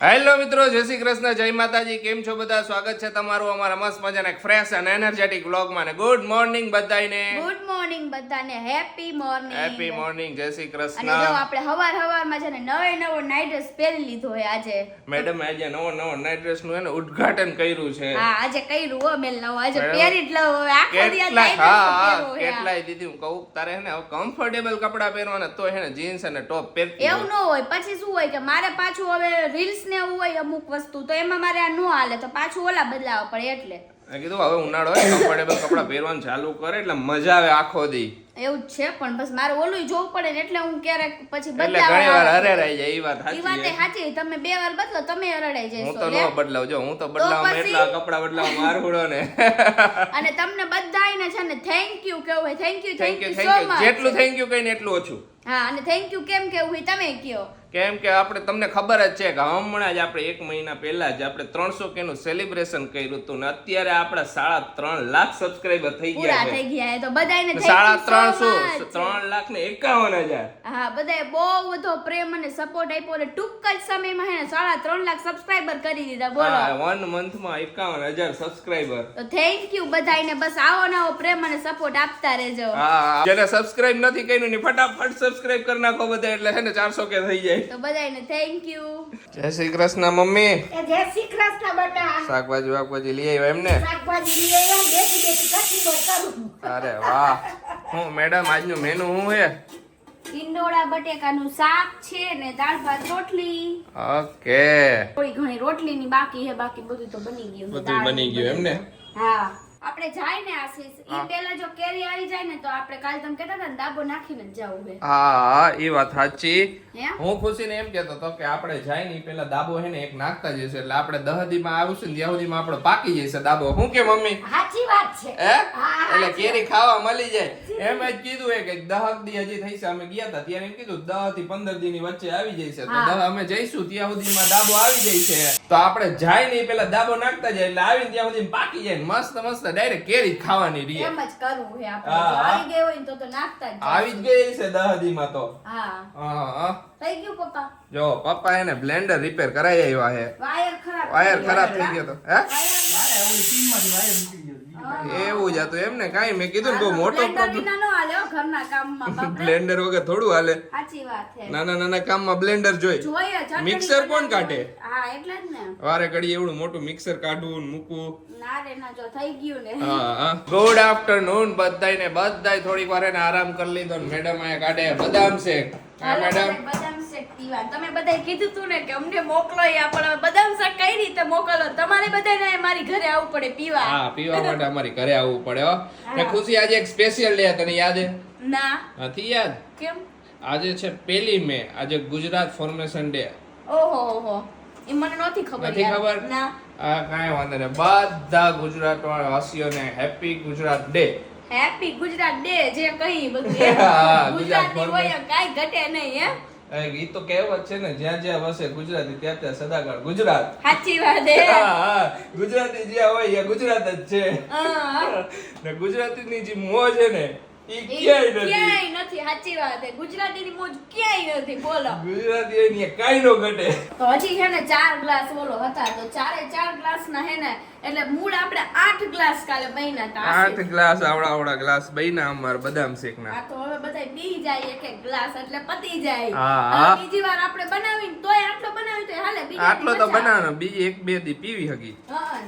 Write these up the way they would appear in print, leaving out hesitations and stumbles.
Hello મિત્રો, જય શ્રી કૃષ્ણ, જય માતાજી. કેમ છો બધા? સ્વાગત છે તમારું અમારા મસ્ત મજાના એક ફ્રેશ અને એનર્જેટિક વ્લોગમાં. ને ગુડ મોર્નિંગ બધાને. ગુડ મોર્નિંગ બધાને. Happy morning. હેપી મોર્નિંગ, જય શ્રી કૃષ્ણ. અને જો આપણે હવારમાં છે ને નવો નાઈટ ડ્રેસ પહેરી લીધો હોય આજે. મેડમ આજે નવો નાઈટ ડ્રેસ નું એને ઉદ્ઘાટન કર્યું છે. હા, આજે કર્યું હો મેલ નવો. આજે પહેરી જ લઉં હવે આખો દિવસ નાઈટ હા, કેટલાય દીદી હું કહું તારે હે ને કમ્ફર્ટેબલ કપડા પહેરવાના તો હે ને જીન્સ અને ટોપ પહેરતી. એવું ન હોય. પછી શું હોય કે મારે પાછું હવે રીલ્સ ને એવું હોય અમુક વસ્તુ તો એમાં મારે આ ન હાલે તો પાછું ઓલા બદલાવવા પડે એટલે મેં કીધું હવે ઉનાળો હોય કમ્ફર્ટેબલ કપડા પહેરવાનું ચાલુ કરે એટલે મજા આવે આખો દી. એવું જ છે પણ બસ મારે ઓલું જોવું પડે ને એટલે હું ક્યારેક પછી એટલે ઘણી વાર હરેરાઈ જાય. એ વાત ઈ વાત સાચી. તમે 2 વાર બદલો તમે હરડાઈ જશો. હું તો ન બદલાવ. જો હું તો બદલાવ એટલા કપડા બદલાવ મારહુડો ને અને તમને બધાયને છે ને થેન્ક યુ કેવું હોય. Thank you so much. જેટલું થેન્ક યુ કહીને એટલું ઓછું. હા, અને થેન્ક યુ કેમ કેવું હોય તમે કયો. કેમ કે આપણે તમને ખબર જ છે કે હમણાં જ આપણે 1 મહિના પહેલા જ આપણે 300K નું સેલિબ્રેશન કર્યું હતું ને અત્યારે આપણા 3.5 લાખ સબસ્ક્રાઇબર થઈ ગયા પૂરા છે. થઈ ગયા તો બધાયને thank you 3.5 so much. 3,51,000. હા, બધાએ બહુ બધો પ્રેમ અને સપોર્ટ આપ્યો અને ટૂંક જ સમયમાં હે 3.5 લાખ સબસ્ક્રાઇબર કરી દીધા. બોલો, 1 મંથમાં 51,000 સબસ્ક્રાઇબર. તો થેન્ક યુ બધાયને. બસ આવો નવો પ્રેમ અને સપોર્ટ આપતા રહેજો. હા, જેને સબસ્ક્રાઇબ નથી કર્યું ને ફટાફટ સબસ્ક્રાઇબ કરી નાખો બધા એટલે છે ને 400K થઈ જાય. તો બધાયને થેન્ક યુ. જય શ્રી કૃષ્ણ મમ્મી. જય શ્રી કૃષ્ણ બેટા. શાકભાજી લઈ આવ્યા એમને? શાકભાજી લઈ આવ્યા, બેસી કચી કરું. અરે વાહ. હું મેડમ આજનું મેનુ શું છે? ઈંડોળા બટેકાનું શાક છે ને દાળ ભાત રોટલી. ઓકે. થોડી ઘણી રોટલીની બાકી છે, બાકી બધું તો બની ગયું. બધું બની ગયું એમ ને? હા, આપણે જાય ને આશીષ ઈ પહેલા જો કેરી આવી જાય ને તો આપણે કાલ તમે કહેતા હતા ને દાબો નાખીને જ જાવું છે. હા, એ વાત સાચી. હે? હું ખુશીને એમ કહેતો હતો કે આપણે જાય ને ઈ પેલા દાબો હે ને એક નાખતા જઈશું એટલે આપણે 10 દીમાં આવશું ને ત્યાં સુધીમાં આપણો પાકી જશે દાબો. હું કે મમ્મી? સાચી વાત છે. હે? એટલે કેરી ખાવા મળી જાય. એમ જ કીધું હે કે 10 દી હજી થઈ છે. અમે ગયા હતા ત્યારે એમ કીધું 10 થી 15 દી ની વચ્ચે આવી જશે. તો 10 અમે જઈશું ત્યાં સુધીમાં દાબો આવી જશે. તો આપણે જાય ને ઈ પેલા દાબો નાખતા જાય એટલે આવીને ત્યાં સુધી પાકી જાય. મસ્ત ડાયરેક્ટ કેરી ખાવાની રહી. એમ જ કરવું છે આપણે. જો આવી ગઈ હોય ને તો નાખતા જ આવી જ ગઈ છે 10 દીમાં તો. હા, હા. થઈ ગયું પપ્પા. જો પપ્પા એને બ્લેન્ડર રિપેર કરાવી આવ્યા છે. વાયર ખરાબ થઈ ગયો તો. હે? એવું જ હતું એમ ને? કાઈ મેં કીધું ને બહુ મોટો પ્રોબ્લેમ. ઘરના કામમાં બાપરે. બ્લેન્ડર વગર થોડું હાલે. સાચી વાત છે. નાના કામમાં બ્લેન્ડર જોઈએ. જોઈએ ચટણી મિક્સર કોણ કાઢે? હા, એટલે જ ને. વારે ઘડી એવડું મોટું મિક્સર કાઢવું ને મૂકવું. ના રે ના, જો થઈ ગયું ને. હા. ગુડ આફ્ટરનૂન બધાયને. બધાય થોડીક વાર એને આરામ કરી લીધો ને મેડમ અહીંયા કાઢે બદામ શેક. હા મેડમ. બદામ શેક પીવા. તમે બધાય કીધું તું ને કે અમને મોકલો યા પણ હવે બદામ શેક કઈ રીતે મોકલો? તમારે બધાને મારી ઘરે આવવું પડે પીવા. હા, પીવા માટે અમારી ઘરે આવવું પડે હો. ને ખુશી આજે એક સ્પેશિયલ ડે તને યાદ છે? ના. નથી યાદ? કેમ? આજે છે 1 મે. આજે ગુજરાત ફોર્મેશન ડે. ઓહો, એ મને નહોતી ખબર. નથી યાર. ખબર? ના. હા, કાંઈ વાંધો નહીં. બધા ગુજરાત વાસીઓને happy Gujarat day. Happy Gujarat day જે કહી બધું હા, ગુજરાતી ગુજરાત હોય કાઈ ઘટે નહીં. હે, એ તો કહેવત છે ને, જ્યાં જ્યાં વસે ગુજરાતી ત્યાં ત્યાં સદાકાળ ગુજરાત. સાચી વાત હે. હા, ગુજરાતી જ્યાં હોય એ ગુજરાત જ છે. હા, ને ગુજરાતીની જે મોજ છે ને ઈ ક્યાંય નથી. ક્યાંય નથી. સાચી વાત હે. ગુજરાતીની મોજ ક્યાંય નથી. બોલો. ગુજરાતી હોય ને કાંઈ નો ઘટે. તો હજી છે ને 4 ગ્લાસ બોલો હતા તો 4 ગ્લાસ ના હે ને એટલે મૂળ આપણે 8 ગ્લાસ કાલે બન્યા હતા. 8 ગ્લાસ આવડા ગ્લાસ બન્યા અમાર બદામ શેક ના. આ તો હવે બધાય પી જાય એક ગ્લાસ એટલે પતી જાય. હા. હવે બીજી વાર આપણે બનાવીને તોય આટલો બનાવી તો હાલે. બીજા આટલો તો બનાવવાનો, બીજી 1-2 દી પીવી હકી. હા,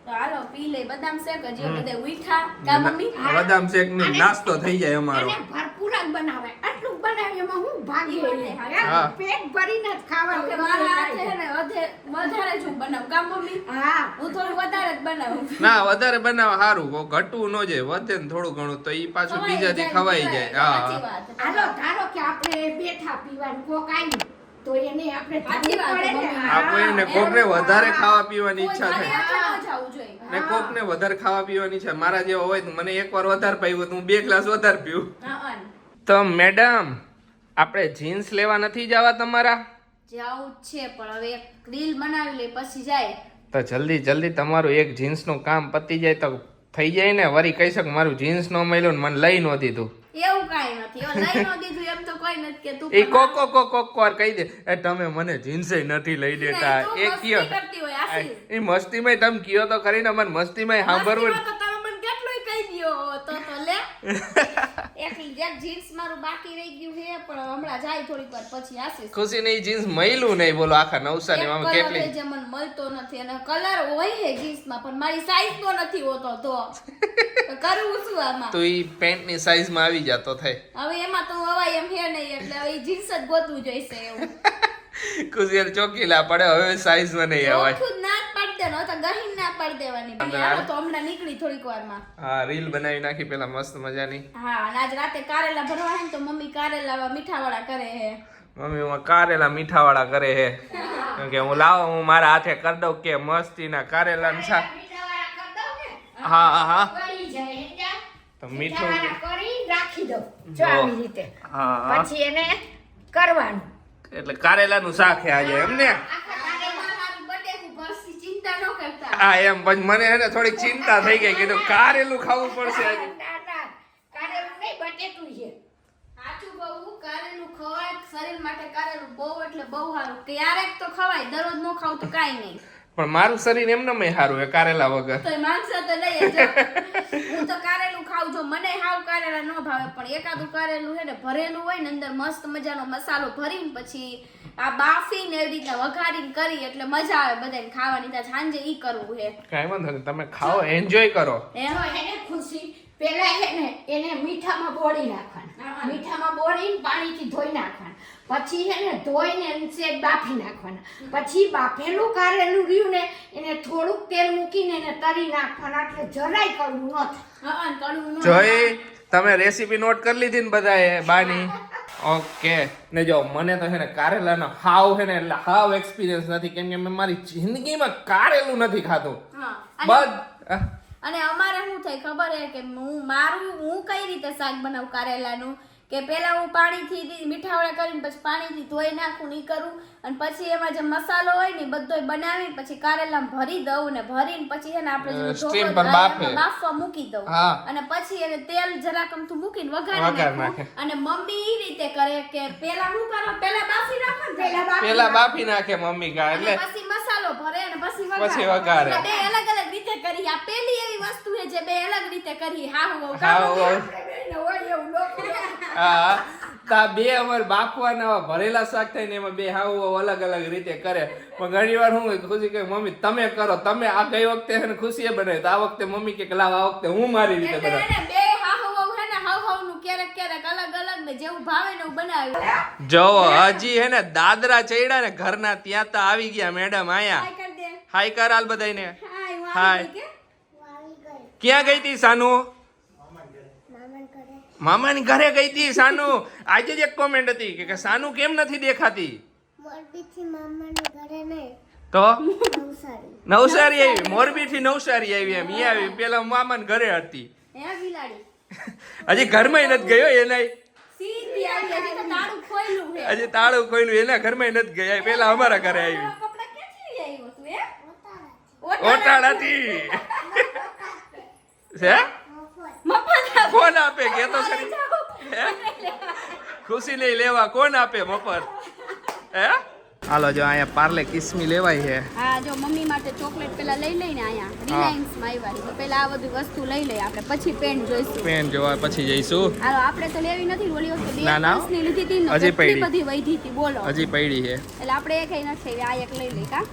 તો હાલો પી લે બદામ શેક. હજી બધા ઉઠા કા મમ્મી? બદામ શેક નો નાસ્તો થઈ જાય અમારો. અને ભરપૂર જ બનાવે. આટલું બનાવે એમાં હું ભાગી હા. પેટ ભરીને જ ખાવાનું. કે મારા હાથે છે ને વધારે જ હું બનાવું કા મમ્મી? હા, હું થોડું વધારે જ બનાવું. ના, વધારે બનાવ સારું. ઘટવું ન જાય. વધે ને થોડું ઘણું તો ઈ પાછું બીજાથી ખવાઈ જાય. સાચી હા. વાત. હાલો ધારો કે આપણે બેઠા પીવાનું કોક આવ્યું તો એને આપણે સાચી વાત પડે ને. મમ્મી. આપણને કોકને વધારે ખાવા પીવાની કોઈ ઈચ્છા ખાલી થાય. હાથે ન જાવું જોઈએ. ને કોકને વધારે ખાવા પીવાની છે. મારા જેવો હોય તો મને એકવાર વધારે પાયું તો હું 2 ગ્લાસ વધારે પીવું. હા, તો મેડમ આપણે જીન્સ લેવા નથી જવા તમારા? જાવું જ છે પણ હવે એક રીલ બનાવી લે પછી જાય. તો જલ્દી તમારું એક જીન્સ નું કામ પતી જાય તો થઈ જાય ને. વરી કહી શક મારું જીન્સ નો મળ્યું ને મને લઈ નો દીધું. એવું કાંઈ નથી ઓ લઈ નો દીધું એમ તો કોઈ નથી કે તું એ કોક વાર કહી દે એ તમે મને જીન્સે નથી લઈ દેતા એ કયો કરતી હોય આશી એ મસ્તીમાં તમે કયો તો કરીને મને મસ્તીમાં સાંભળવું તો તમે મને કેટલું કહી દ્યો તો લે એકલી જેક જીન્સ મારું બાકી રહી ગયું છે પણ હમણાં જાય થોડીક વાર પછી આશીષ ખુશી ની જીન્સ મૈલું નહીં બોલો આખા નવસારી માં કલર કેટલી જે મને મળતો નથી અને કલર હોય છે જીન્સ માં પણ મારી સાઈઝ તો નથી હોતો તો કરવું શું આમાં તો ઈ પેન્ટ ની સાઈઝ માં આવી જાતો થાય હવે એમાં તો હવાય એમ હે નહીં એટલે હવે જીન્સ જ ગોતવું જોઈશે એવું ખુશી યાર ચોકીલા પડે હવે સાઈઝ માં નહીં આવાય ખુદ ના જ પાડી દેવાનો તો ગહીન ના પાડી દેવાની પણ હાલો તો હમણાં નીકળી થોડીક વારમાં હા રીલ બનાવી નાખી પેલા મસ્ત મજાની હા અને આજ રાતે કારેલા ભરવા હે ને તો મમ્મી કારેલા મીઠાવાળા કરે હે મમ્મી હું કારેલા મીઠા વાળા કરે હે કેમ કે હું લાવો હું મારા હાથે કરી દઉં કે મસ્તી ના કારેલા ને શાક મીઠાવાળા કરી દઉં ને હા હા વળી જાય એટલે તો મીઠું મીઠાવાળા કરી રાખી દઉં જો આવી રીતે હા પછી એને કરવાનું એટલે કારેલા નું શાક હે આજે એમ ને આખા કારેલા મારું બટેકું ભરસી ચિંતા ન કરતા હા એમ પછી મને હે ને થોડીક ચિંતા થઈ ગઈ કીધું કારેલું ખાવું પડશે આજે ના કારેલું નહીં બટેટું છે સાચું બહુ કારેલું ખવાય શરીર માટે કારેલું બહુ એટલે બહુ સારું ક્યારેક તો ખવાય દરરોજ ન ખાવ તો કાંઈ નહીં પણ મારું શરીર એમને મેં સારું હે કારેલા વગર તો માંગશો તો લઈ જો હું તો કારેલું ખાઉં છું મને હાવ કારેલા ન ભાવે પણ એકાદું કારેલું છે ને ભરેલું હોય ને અંદર મસ્ત મજાનો મસાલો ભરીને પછી આ બાફીને એવી રીતના વઘારીને કરી એટલે મજા આવે બધાને ખાવાની ત્યાં સાંજે ઈ કરવું છે કાંઈ વાંધો નહીં તમે ખાઓ એન્જોય કરો એનો એને ખુશી પેલા હે ને એને મીઠામાં બોળી નાખવાના મીઠામાં બોળીને પાણીથી ધોઈ નાખવાના પછી હે ને ધોઈને સેજ બાફી નાખવાના પછી બાફેલું કારેલું રહ્યું ને એને થોડુંક તેલ મૂકીને એને તરી નાખવાના એટલે જરાય કડવું ન થાય હા કડવું ન જોઈ તમે રેસીપી નોટ કરી લીધી ને બધાએ બાની ઓકે ને જો મને તો છે ને કારેલાનો હાવ છે ને એટલે હાવ એક્સપિરિયન્સ નથી કેમ કે મેં મારી જિંદગીમાં કારેલું નથી ખાધું હા અને અમારે શું થાય ખબર હે કે હું કઈ રીતે શાક બનાવું કારેલાનું કે પેલા હું પાણીથી મીઠાવાળા કરીને પછી પાણીથી ધોઈ નાખું ની કરું અને પછી એમાં જે મસાલો હોય ને બધોય બનાવી પછી કારેલામાં ભરી દઉં ને ભરીને પછી છે ને આપણે સ્ટીમ પર બાફવા મૂકી દઉં અને પછી એને તેલ જરાક અમથું મૂકીને વઘારી નાખું અને મમ્મી ઈ રીતે કરે કે પેલા હું કરો પેલા બાફી નાખો ને પેલા બાફી નાખે મમ્મી કા એટલે પછી મસાલો ભરે અને પછી વઘારે બે અલગ અલગ રીતે કરી આ પેલી એવી વસ્તુ છે જે બે અલગ રીતે કરી હા હોય એવું લોકો હા તા બે અમાર બાફવાના ભરેલા શાક થાય ને એમાં બે હાવ અલગ અલગ રીતે કરે પણ ઘણી વાર હું ખુશી કે મમ્મી તમે કરો તમે આ ગઈ વખતે છે ને ખુશીએ બનાવી તો આ વખતે મમ્મી કે લાવ આ વખતે હું મારી રીતે બનાવું બે હાવ હે ને હાવ નું ક્યારેક ક્યારેક અલગ અલગ ને જેવું ભાવે ને એવું બનાવ્યું જો હજી હે ને દાદરા ચડ્યા ને ઘરના ત્યાં તો આવી ગયા મેડમ આયા કર દે હાય કર હાલ બધાને હાય હાય ક્યાં ગઈ તી સાનુ મામાની ઘરે ગઈ તી સાનુ આજે જ એક કોમેન્ટ હતી કે સાનુ કેમ નથી દેખાતી મોરબીથી મામાના ઘરે નહીં તો નવસારી નવસારી આવી મોરબી થી નવસારી આવી એમ ઈ આવી પેલા મામાના ઘરે હતી હે બિલાડી હજી ઘરમાં નથી ગયો એના સીધી આવી હજી તો તાળું ખોલ્યું છે હજી તાળું ખોલ્યું એના ઘરમાં નથી ગયા પેલા અમારા ઘરે આવી કપડા ક્યાંથી આવ્યો તું હે ઓટાડાથી છે મફત કોણ આપે કે તો ખરી ખુશી નહીં લેવા કોણ આપે મફત હે હાલો જો અહીંયા પાર્લે કિસમી લેવાય છે હા જો મમ્મી માટે ચોકલેટ પેલા લઈ લઈને અહીંયા રિલાયન્સ માં આવ્યા તો પેલા આ બધી વસ્તુ લઈ લઈએ આપણે પછી પેન જોઈશું પેન જોવા પછી જઈશું હાલો આપણે તો લેવી નથી ઓલી વખતે ના, ના. 2 ની લીધી હતી ને હજી કેટલી પડી. બધી વધી હતી બોલો હજી પડી છે એટલે આપણે એક નથી આ એક લઈ લઈ કા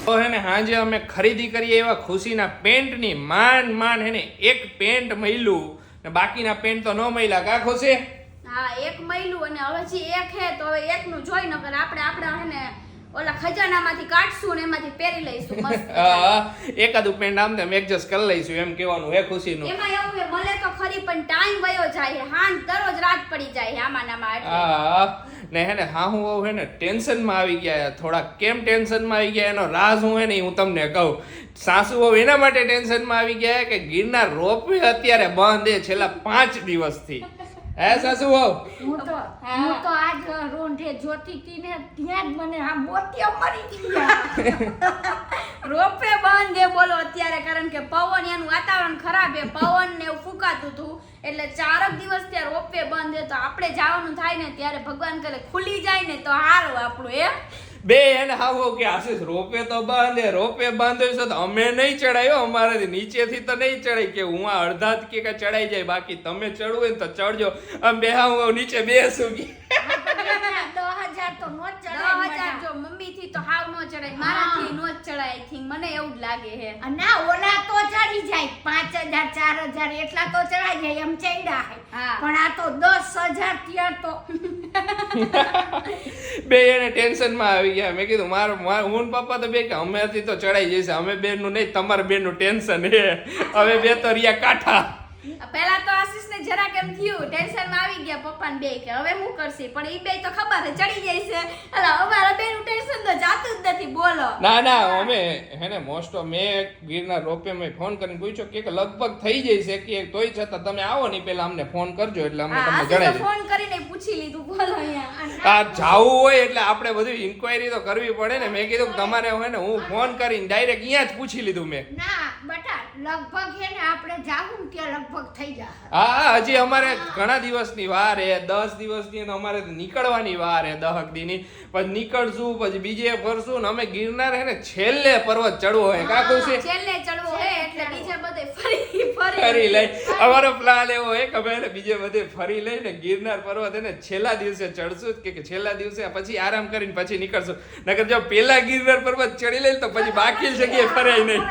તો હે ને હાજે અમે ખરીદી કરીએ એવા ખુશીના પેન્ટની માંડ હે ને એક પેન્ટ મળ્યું ને બાકીના પેન્ટ તો ન મળ્યા કા ખુશી હા એક મહિલું અને હવે જે એક હે તો હવે એકનું જોઈ નકર આપણે હે ને ઓલા ખજાનામાંથી કાઢશું ને એમાંથી પહેરી લઈશું મસ્ત એકાદું પેન્ટ આમ તેમ એડજસ્ટ કરી લઈશું એમ કહેવાનું હે ખુશીનું એમાં એવું હે મળે તો ખરી પણ ટાઈમ વયો જાય હે હાન દરરોજ રાત પડી જાય હે આમાં નામાં એટલે હા ને હે ને હા હું વહુ હે ને ટેન્શનમાં આવી ગયા થોડા કેમ ટેન્શનમાં આવી ગયા એનો રાજ હું હે ને હું તમને કહું સાસુ વહુ એના માટે ટેન્શનમાં આવી ગયા કે ગિરનાર રોપવે અત્યારે બંધ છે છેલ્લા 5 દિવસથી હે સાસુ વહુ હું તો આજ રોંઢે જોતી હતી ને ત્યાં જ મને આ મોતિયા મરી ગયા રોપવે બંધ છે બોલો અત્યારે, કારણ કે પવન એનું વાતાવરણ ખરાબ છે, પવન ને એવું ફૂંકાતું હતું એટલે 4 દિવસ ત્યાં રોપવે બંધ છે. તો આપણે જવાનું થાય ને ત્યારે ભગવાન કરે ખુલી જાય ને તો હારું આપણું બે એને હાવો કે આશીષ રોપે તો બંધ રોપે બંધ હોય છે તો અમે નહીં ચડાયો, અમારે નીચેથી તો નહીં ચડાય કે હું આ અડધા જ કે ચડાઈ જાય, બાકી તમે ચડવું હોય ને તો ચડજો, આમ બે હું નીચે બેસું કે 10,000 તો નો જ ચડાય. 10,000 જો મમ્મી થી તો હાવ નો ચડાય, મારાથી નો જ ચડાય. આઈ થિંક મને એવું જ લાગે છે. ના ઓલા તો ચડી જાય 5,000 4,000 એટલા તો ચડાઈ જાય એમ ચડ્યા હે. હા. પણ આ તો 10,000 ત્યાં તો બે એને ટેન્શન માં આવી ગયા. મેં કીધું હું ને પપ્પા તો બે કે અમેથી તો ચડાઈ જશે, અમે બેન નું નહીં તમારા બેન નું ટેન્શન હે, હવે બે તો રિયા કાઠા. પહેલા તો આશીષ ને જરાક એમ થયું, ટેન્શન માં આવી ગયા પપ્પા ને બે કે હવે હું કરશે, પણ ઈ બે તો ખબર છે ચડી જાય છે. એટલે અમારા બે નું ટેન્શન તો જાતું જ નથી બોલો. ના અમે હેને મોસ્ટ ઓફ મેં ગીરના રોપે મેં ફોન કરીને પૂછ્યો કે લગભગ થઈ જશે કે તોય છતાં તમે આવો નહીં પેલા અમને ફોન કરજો એટલે અમે તમને જણાવી ફોન કરીને પૂછી લીધું બોલો અહીંયા. આ જાવું હોય એટલે આપણે બધું ઇન્ક્વાયરી તો કરવી પડે ને. મેં કીધું કે તમારે હોય ને હું ફોન કરીને ડાયરેક્ટ અહીંયા જ પૂછી લીધું મેં. ના બટા લગભગ હે ને આપણે જાવું ને ત્યાં લગભગ થઈ જશે. હા હજી અમારે ઘણા દિવસની વાર હે, 10 દિવસની તો અમારે નીકળવાની વાર હે, 10 દીની પછી નીકળશું, પછી બીજે ફરશું ને અમે ગિરનાર હે ને છેલ્લે પર્વત ચડવો હોય કા ખુશી છેલ્લે ચડવો હે એટલે બીજે બધે ફરી ફરી લઈ અમારો પ્લાન એવો હે કે અમે બીજે બધે ફરી લઈને ગિરનાર પર્વત હે ને છેલ્લા દિવસે ચડશું કે છેલ્લા દિવસે પછી આરામ કરીને પછી નીકળશું. નકર જો પેલા ગિરનાર પર્વત ચડી લઈ તો પછી બાકી જગ્યાએ ફરાય નહીં.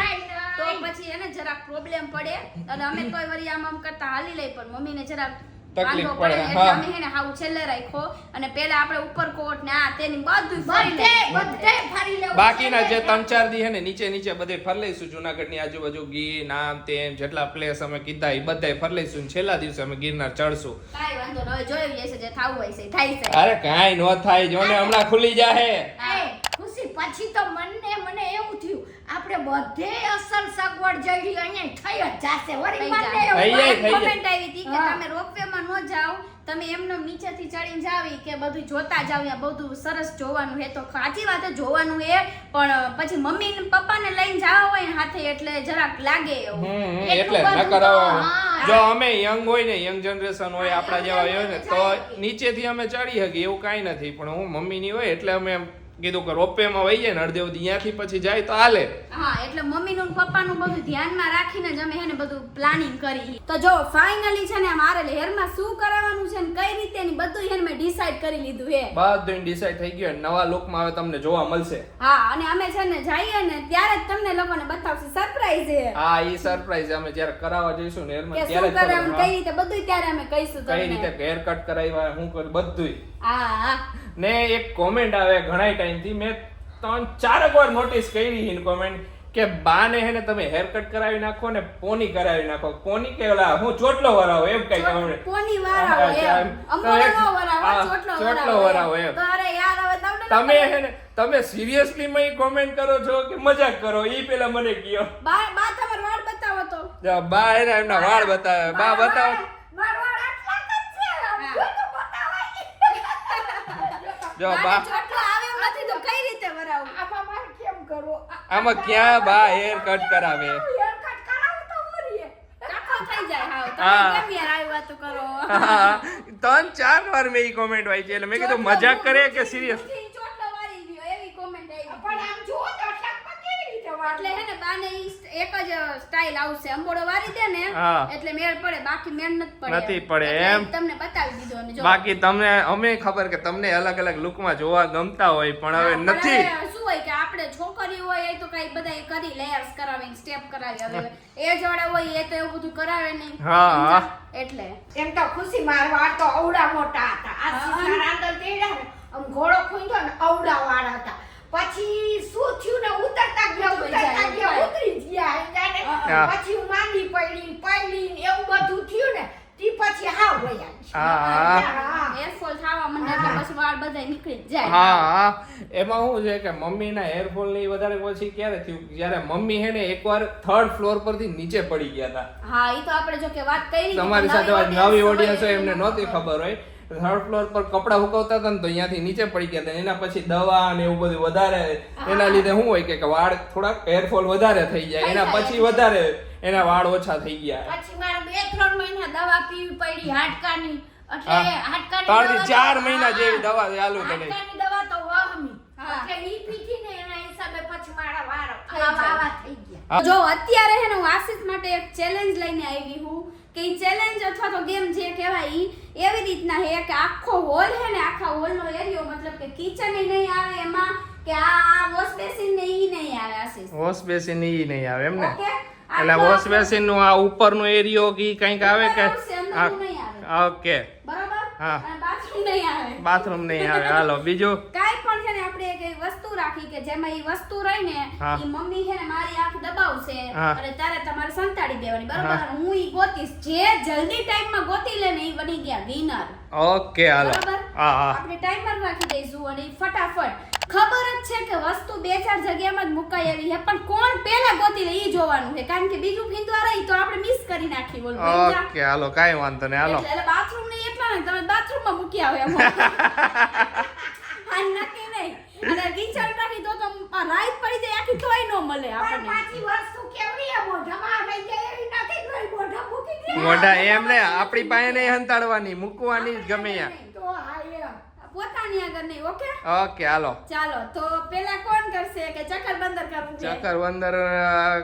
તો પછી એને જરાક પ્રોબ્લેમ પડે અને અમે કોઈ વરી આમ કરતા હાલી લઈ, પણ મમ્મીને જરાક તકલીફ વાંધો પડે પડે. એટલે હા. અમે એને હાવ છેલ્લે રાખ્યો અને પેલા આપણે ઉપરકોટ ને આ તેની બધું ફરી બધે લઈએ. બધે ફરી લેવું. બાકીના જે 3-4 દી હે ને નીચે બધે ફરી લઈશું. જુનાગઢની આજુબાજુ ગીર નામ તેમ જેટલા પ્લેસ અમે કીધા એ બધાય ફરી લઈશું ને છેલ્લા દિવસે અમે ગિરનાર ચડશું. કાંઈ વાંધો ન હોય, જોઈ લેશે જે થાવું હોય છે થાય છે. અરે કાંઈ નો થાય, જોને હમણાં ખુલી જાહે. એ ખુશી પછી તો મને એવું થયું આપણે બધે અસલ સગવડ જઈ અહીંયા થઈ જ જાશે વળી થઈ મને જાય. એવું થઈ જાય. કોમેન્ટ આવી હતી કે હા. તમે રોપવેમાં ન જાઓ, તમે એમને નીચેથી ચડીને જાવી કે બધું જોતા જાવ, ત્યાં બધું સરસ જોવાનું હે. તો સાચી વાત છે જોવાનું હે, પણ પછી મમ્મી ને પપ્પા ને લઈને જાવ હોય ને હાથે એટલે જરાક લાગે એવું. એટલે એટલું નકર બધું તો, હવે જો અમે યંગ હોય ને યંગ જનરેશન હોય આપણા જેવા હોય ને તો નીચેથી અમે ચડી શકીએ એવું કાંઈ નથી, પણ હું મમ્મીની હોય એટલે અમે એમ કીધું કે રોપવેમાં વહી જાય ને અડધે સુધી અહીંયાથી પછી જાય તો હાલે. હા એટલે મમ્મીનું ને પપ્પાનું બધું ધ્યાનમાં રાખીને જ અમે હેને બધું પ્લાનિંગ કરી. તો જો ફાઇનલી છે ને મારે હેરમાં શું કરાવવાનું છે ને કઈ રીતે ની બધું હેને મેં ડિસાઈડ કરી લીધું હે. બધું ડિસાઈડ થઈ ગયું, નવા લુકમાં હવે તમને જોવા મળશે. હા અને અમે છે ને જઈએ ને ત્યારે જ તમને લોકોને બતાવશું, સરપ્રાઈઝ છે હા ઈ સરપ્રાઈઝ અમે જ્યારે કરાવવા જઈશું ને હેરમાં કે ત્યારે શું જ ખબર કરાવવાનું કઈ રીતે બધું ત્યારે અમે કહીશું કઈ તમને. રીતે હેર કટ કરાવ્યા હું કર્યું બધું. હા ને એક કોમેન્ટ આવે ઘણા ટાઈમથી મેં 3-4 વાર નોટિસ કરી એની કોમેન્ટ કે બાને હે ને તમે હેર કટ કરાવી નાખો ને પોની કરાવી નાખો. પોની કે ઓલા હું ચોટલો વરાવો એમ કઈ કોમેન્ટ. પોની વાળા હોય એમ, અંબોળો નો વરાવો, ચોટલો વરાવો એમ. તો અરે યાર હવે તમને તમે હે ને તમે સિરિયસલી માં કોમેન્ટ કરો છો કે મજાક કરો ઈ પેલા મને કયો. બા તમાર વાળ બતાવો તો. જો બા એને એમના વાળ બતાવે. બા બતાવો. મારવાડ આટલા જ છે હા. બધું બતાવાય. જો બાને બા ચોટલો આવે એમ નથી તો કઈ રીતે વરાવું? આમાં મારે કેમ કરવું? આમાં ક્યાં બા હેર કટ કરાવે. હેરકટ કરાવું તો મરીએ. કાકો થઈ જાય હાવ. હા. તમે કેમ યાર આવી વાતો કરો? હા 3-4 વાર મેં ઈ કોમેન્ટ વાંચી એટલે મેં કીધું મજાક કરે કે સિરિયસ. ચોટલો વાળી ગયો એવી કોમેન્ટ આવી. પણ આમ જુઓ તો આટલામાં કેવી રીતે વાળ એટલે હે ને બાને ઈ એક જ સ્ટાઇલ આવશે, અંબોડો વારી દે ને હા. એટલે મેળ પડે, બાકી મેળ નથી પડે. નથી પડે એટલે એમ. તમને બતાવી દીધો અને જો બાકી તમને અમે ખબર કે તમને અલગ અલગ લુકમાં જોવા ગમતા હોય પણ હવે પણ નથી. હવે શું હોય કે આપણે છોકરી હોય એ તો કઈ બધા કરી લેયર્સ કરાવીને સ્ટેપ કરાવી, હવે એ જોડે હોય એ તો એવું બધું કરાવે નહીં. હા. એટલે એમ તો ખુશી મારા વાળ તો અવડા મોટા હતા. આ હા. સીસાના અંદર તેડા ને આમ ઘોડો ખૂંદ્યો ને અવડા વાળ હતા. પછી શું થયું ને ઉતરતા ગયા ઉતરી ગયા જાને. હા. પછી હું માંદી પડી એવું બધું થયું ને તી પછી હાવ વયા ગઈ. હા. હા. હેરફોલ થવા માંડે એટલે પછી વાળ બધા નીકળી જ જાય. હા એમાં શું છે કે મમ્મીના હેરફોલ ની વધારે પછી ક્યારે થયું જ્યારે મમ્મી હે ને એકવાર 3rd ફ્લોર પરથી નીચે પડી ગયા હતા. હા ઈ તો આપણે જો કે વાત કરી તમારી સાથે વાત નવી ઓડિયન્સ હોય એમને નહોતી ખબર હોય થર્ડ ફ્લોર પર કપડા સુકવતા હતા ને તો અહીંયાથી નીચે પડી ગયા હતા. એના પછી દવા ને એવું બધું વધારે એના લીધે શું હોય કે વાળ થોડાક હેરફોલ વધારે થઈ જાય. એના પછી વધારે એના વાળ ઓછા થઈ ગયા. પછી મારે 2-3 મહિના દવા પીવી પડી હાડકાની. એટલે હાડકાની 3 થી 4 મહિના જેવી દવા ચાલુ કરી. હાડકાની દવા તો વહમી. હા. એટલે ઈ પીધી ને એના હિસાબે પછી મારા વાળ આવા થઈ ગયા. જો અત્યારે હે ને હું આશિષ માટે એક ચેલેન્જ લઈને આવી હું કે ઈ ચેલેન્જ અથવા તો ગેમ જે કહેવાય ઈ એવી રીતના હે કે આખો હોલ હે ને આખા હોલનો એરિયો મતલબ કે કિચન નહીં આવે એમાં કે આ વોશ બેસિન ને ઈ નહીં આવે આશિષ. વોશ બેસિન ઈ નહીં આવે એમ ને? ઓકે એટલે વોશ બેસિન નું આ ઉપરનો એરિયો કી કંઈક આવે કે અંદરનું નહીં આવે. ઓકે બરાબર? હા. અને બાથરૂમ નહીં આવે. બાથરૂમ નહીં આવે. હાલો બીજું કાઈ પણ છે ને આપણે એક એવી વસ્તુ રાખી કે જેમાં ઈ વસ્તુ રહી ને હા. ઈ મમ્મી છે ને મારી આંખ દબાવશે હા. અને ત્યારે તમારે સંતાડી દેવાની બરાબર. હા. અને હું ઈ ગોતીશ જે જલ્દી ટાઈમમાં ગોતી લે ને ઈ બની ગયા વિનર. ઓકે હાલો. બરાબર? હા હા આપણે ટાઈમર રાખી દઈશું અને ઈ ફટાફટ ખબર જ છે કે વસ્તુ 2-4 જગ્યામાં જ મુકાઈ આવી છે પણ કોણ પહેલા ગોતી લે ઈ જોવાનું છે કારણ કે બીજું ફીંદવા રહી તો આપણે મિસ કરી નાખી બોલ ઓકે હાલો કાઈ વાંધો નહીં હાલો. એટલે બાથરૂમ ને એટલા ને તમે બાથરૂમમાં મૂકી આવે એમ હા નક્કી નહીં અને કિચન રાખી તો રાઈટ પડી જાય આખી તોય ન મળે પણ આપણને પાછી વસ્તુ કેવડી છે મોઢામાં આવી જાય એવી નથી કે મોઢા મૂકી દે. મોઢા એમ ને આપણી પાસે નહીં હંતાડવાની મૂકવાની જ ગમે ત્યાં. તો હા એમ. પોતાની આગળ નહીં ઓકે ઓકે હાલો. ચાલો તો પેલા કોણ કરશે કે ચક્કર બંદર કરવું છે ચક્કર બંદર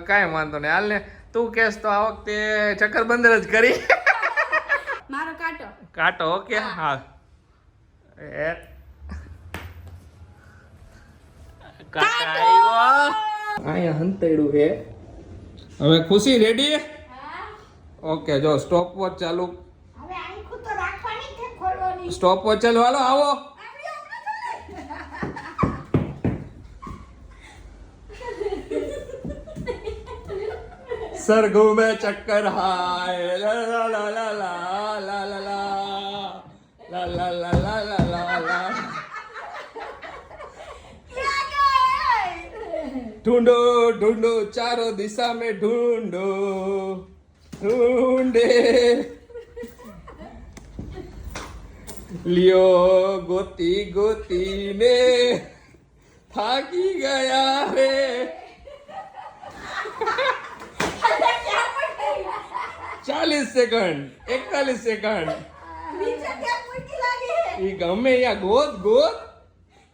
કાંઈ વાંધો નહીં હાલ ને તું કેસ તો આ વખતે ચક્કર બંદર જ કરી. મારો કાંટો કાંટો ઓકે હા એ કાંટા આવ્યો. અહીંયા હંતાડ્યું છે. હવે ખુશી રેડી? ઓકે જો સ્ટોપ વોચ ચાલુ. હવે આંખો તો રાખવાની કે ખોલવાની? સ્ટોપ વોચ ચાલુ. હાલો આવો. सरगू में चक्कर हाय ला ला ला ला ला ला ला ला ला ला ला ला ला ला ढूंढो ढूंढो चारों दिशा में ढूंढो ढूंढे लियो गोती गोती ने થાકી ગયા રે. 40 સેકન્ડ 41 સેકન્ડ નીચે ક્યાં મૂકી લાગી છે ઈ ગમે યા ગોત ગોત.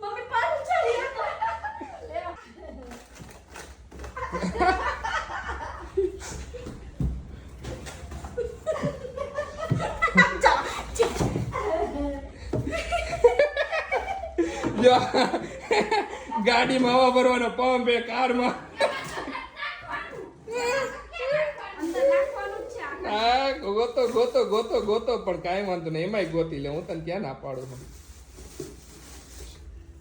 મમ્મી પાછું ચડી જો ગાડીમાં હવા ભરવાનો પંપ એ કારમાં. અંદર નાખવાનું જ છે આ. હા ગોતો ગોતો ગોતો ગોતો પણ કાંઈ વાંધો નહીં એમાંય ગોતી લે. હું તને ક્યાં ના પાડું છું.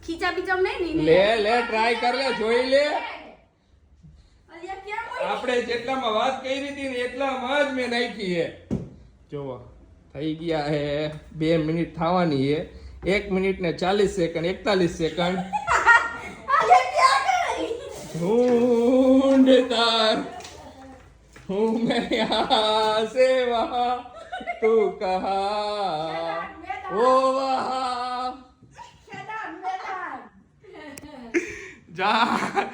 ખીચા બીચમ નહીં ને લે લે ટ્રાય કર લે જોઈ લે. અલ્યા ક્યાં હોય આપણે જેટલામાં વાત કરી હતી ને એટલામાં જ મેં નાખી છે. જોવો થઈ ગયા હે 2 મિનિટ થવાની છે. 1 મિનિટ ને 40 સેકન્ડ 41 સેકન્ડ. અલ્યા ક્યાં ગઈ ढूंढता हूँ मैं यहाँ से वहाँ तू कहाँ वो वहाँ મેદાન મેદાન. जहाँ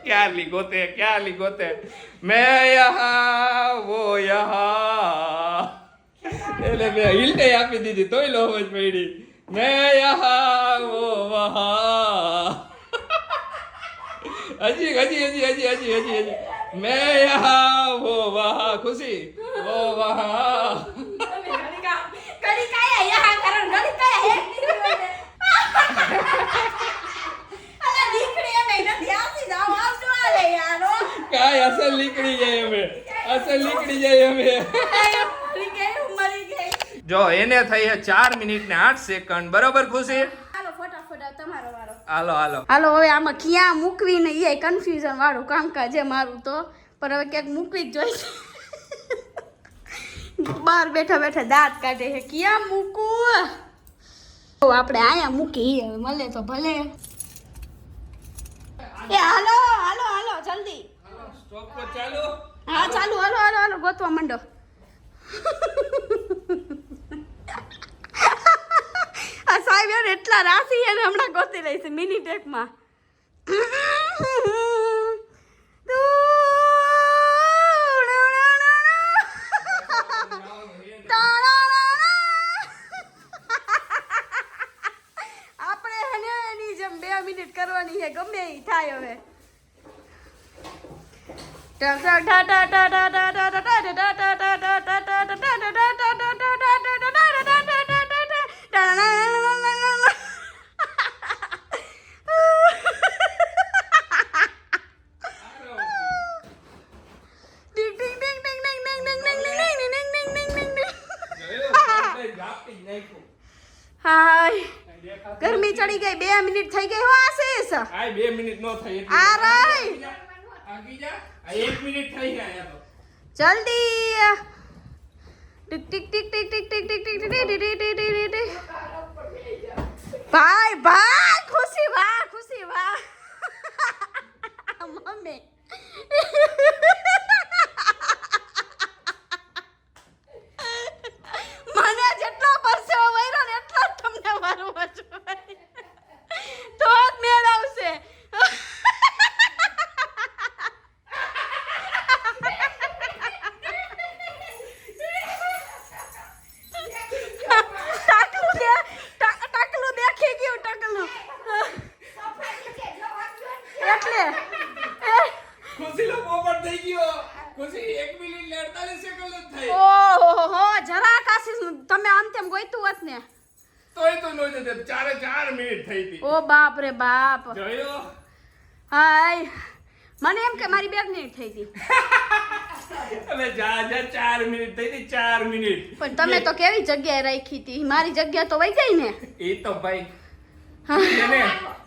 क्या लिखोते मैं यहाँ वो यहाँ એટલે મેં હિલ્ટે આપી દીધી તોય લો જ પડી. मैं यहाँ वो वहाँ હજી मैं यहाँ वो वहाँ खुशी वो वहाँ ઘડી કાયા યહાં કરણ ઘડી કાયા એક દીકરી અલા દીકરી એ નહીં નથી આસી જાવ આસુ આલે યારો કાંઈ અસલ નીકળી જાય અમે મરી ગઈ જો એને થઈ છે 4 મિનિટ ને 8 સેકન્ડ બરોબર ખુશી. હાલો ફટાફટ તમારો વારો હાલો હાલો હવે આમાં ક્યાં મૂકવી ને એ કન્ફ્યુઝન વાળું કામકાજ છે મારું તો પણ હવે ક્યાંક મૂકવી જ જોઈશે. બહાર બેઠા બેઠા દાંત કાઢે છે ક્યાં મૂકવું. તો આપણે આયા મૂકી હવે મળે તો ભલે. એ હાલો હાલો હાલો જલ્દી. સ્ટોપ પર ચાલુ. હા ચાલુ હાલો હાલો હાલો ગોતવા માંડો. આવ્યો ને એટલા રાશી એને હમણાં ગોતી લઈશ મિની ટેકમાં. આપણે એને એની જેમ 2 મિનિટ કરવાની છે ગમે એ થાય હવે. હાય ગરમી ચડી ગઈ 2 મિનિટ થઈ ગઈ હો આશીષ. આય 2 મિનિટ નો થઈ એટલે આ રાય આગી જા. આ 1 મિનિટ થઈ ગયા તો જલ્દી tick tick tick tick tick tick tick tick tick tick tick tick. ભાઈ ભાઈ ખુશી વાહ મમ્મી મને જેટલો પરસેવો વળ્યો ને એટલો જ તમને મારવો જોઈએ તો જ મેળ આવશે. ટકલું દેખી ગયું ટકલું એટલે ખુશી લો પોપટ થઈ ગયો. ખુશી 1 મિનિટ ને 48 સેકન્ડ જ થઈ. ઓહો જરાક આશીષ તમે આમ તેમ ગોઈતું હોત ને તોય તો નો જતે 4 મિનિટ થઈ હતી. ઓ બાપ રે બાપ. જોયો હાય મને એમ કે મારી 2 મિનિટ થઈ હતી હવે જા 4 મિનિટ થઈ હતી 4 મિનિટ. પણ તમે તો કેવી જગ્યાએ રાખી હતી મારી જગ્યા તો વહી ગઈ ને. એ તો ભાઈ એને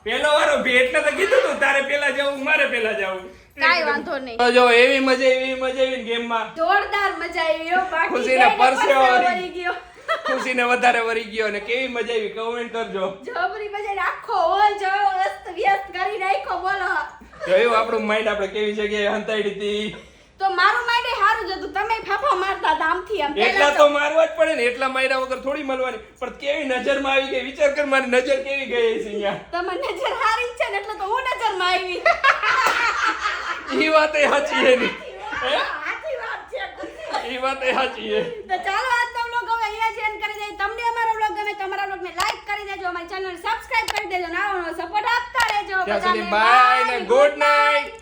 પેલો વારો ભી એટલે તો કીધું તું તારે પેલા જવું મારે પેલા જવું. કાઈ વાંધો નહીં. તો જો એવી મજા આવી ગેમ માં. જોરદાર મજા આવી હો. બાકી ખુશીને પરસેવો વળી ગયો. ખુશીને વધારે વરી ગયો અને કેવી મજા આવી કમેન્ટ કરજો. જબરી મજા આવી. આખો હોલ જો વ્યસ્ત કરી નાખ્યો બોલો. જોયું આપણું માઇન્ડ આપણે કેવી જગ્યાએ હંતાડી હતી. તો મારું માઇન્ડ સારું જ હતું તમે ફાફા મારતા હતા આમથી આમ. એટલા તો મારવા જ પડે ને એટલા માર્યા વગર થોડી મળવાની. પણ કેવી નજરમાં આવી ગઈ વિચાર કર મારી નજર કેવી ગઈ છે અહીંયા. તમારી નજર હારી છે ને એટલે તો હું નજરમાં આવી. ઈ વાત એ સાચી છે ની. સાચી વાત છે. ઈ વાત એ સાચી છે. તો ચાલો આજનો વ્લોગ હવે અહીંયા જ એન્ડ કરી દઈએ. તમને અમારો વ્લોગ ગમે તો અમારા વ્લોગને લાઈક કરી દેજો, અમારી ચેનલને સબસ્ક્રાઇબ કરી દેજો, નવો સપોર્ટ આપતા રહેજો. ત્યાં સુધી બાય ને ગુડ નાઇટ.